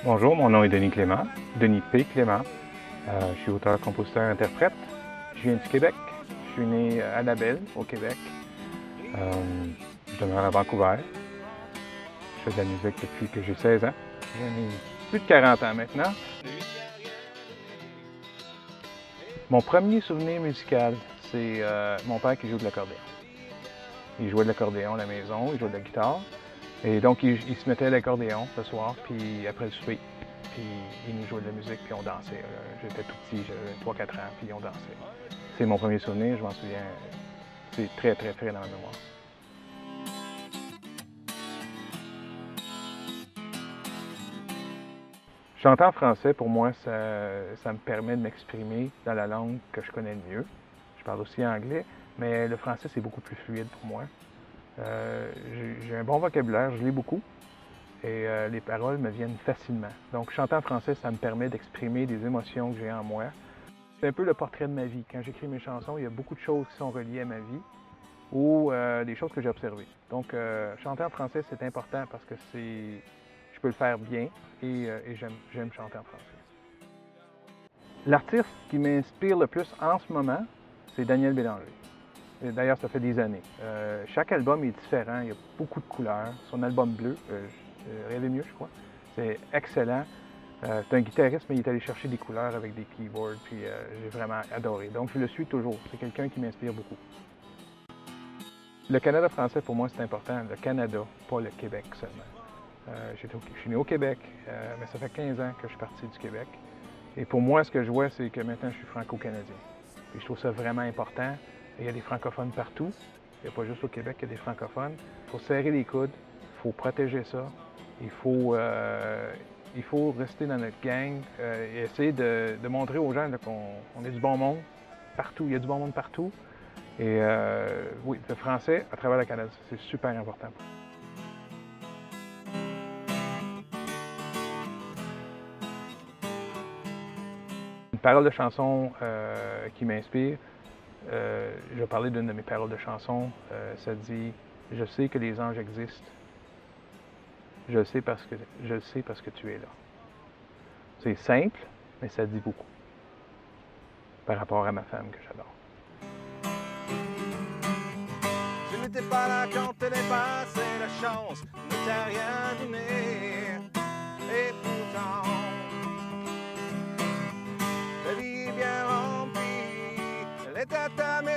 Bonjour, mon nom est Denis Clément, Denis P. Clément. Je suis auteur, compositeur, interprète. Je viens du Québec. Je suis né à Labelle, au Québec. Je demeure à Vancouver. Je fais de la musique depuis que j'ai 16 ans. J'en ai plus de 40 ans maintenant. Mon premier souvenir musical, c'est mon père qui joue de l'accordéon. Il jouait de l'accordéon à la maison, il jouait de la guitare. Et donc, il se mettait à l'accordéon ce soir, puis après le souper, puis il nous jouait de la musique, puis on dansait. J'étais tout petit, j'avais 3-4 ans, puis on dansait. C'est mon premier souvenir, je m'en souviens. C'est très, très frais dans ma mémoire. Chanter en français, pour moi, ça me permet de m'exprimer dans la langue que je connais le mieux. Je parle aussi anglais, mais le français, c'est beaucoup plus fluide pour moi. J'ai un bon vocabulaire, je lis beaucoup et les paroles me viennent facilement. Donc, chanter en français, ça me permet d'exprimer des émotions que j'ai en moi. C'est un peu le portrait de ma vie. Quand j'écris mes chansons, il y a beaucoup de choses qui sont reliées à ma vie ou des choses que j'ai observées. Donc, chanter en français, c'est important parce que je peux le faire bien et j'aime chanter en français. L'artiste qui m'inspire le plus en ce moment, c'est Daniel Bélanger. D'ailleurs, ça fait des années. Chaque album est différent, il y a beaucoup de couleurs. Son album bleu, Rêver mieux, je crois, c'est excellent. C'est un guitariste, mais il est allé chercher des couleurs avec des keyboards, puis j'ai vraiment adoré. Donc, je le suis toujours. C'est quelqu'un qui m'inspire beaucoup. Le Canada français, pour moi, c'est important. Le Canada, pas le Québec seulement. Je suis né au Québec, mais ça fait 15 ans que je suis parti du Québec. Et pour moi, ce que je vois, c'est que maintenant, je suis franco-canadien. Puis je trouve ça vraiment important. Il y a des francophones partout. Il n'y a pas juste au Québec qu'il y a des francophones. Il faut serrer les coudes, il faut protéger ça. Il faut rester dans notre gang et essayer de montrer aux gens qu'on est du bon monde partout. Il y a du bon monde partout. Et oui, le français à travers le Canada, c'est super important. Une parole de chanson qui m'inspire, je vais parler d'une de mes paroles de chanson. Ça dit « Je sais que les anges existent. Je le sais parce que tu es là. » C'est simple, mais ça dit beaucoup par rapport à ma femme que j'adore. Je n'étais pas là quand elle est passée, la chance ne t'a rien donné. Et pourtant, la vie est bien remplie, elle est à ta maison.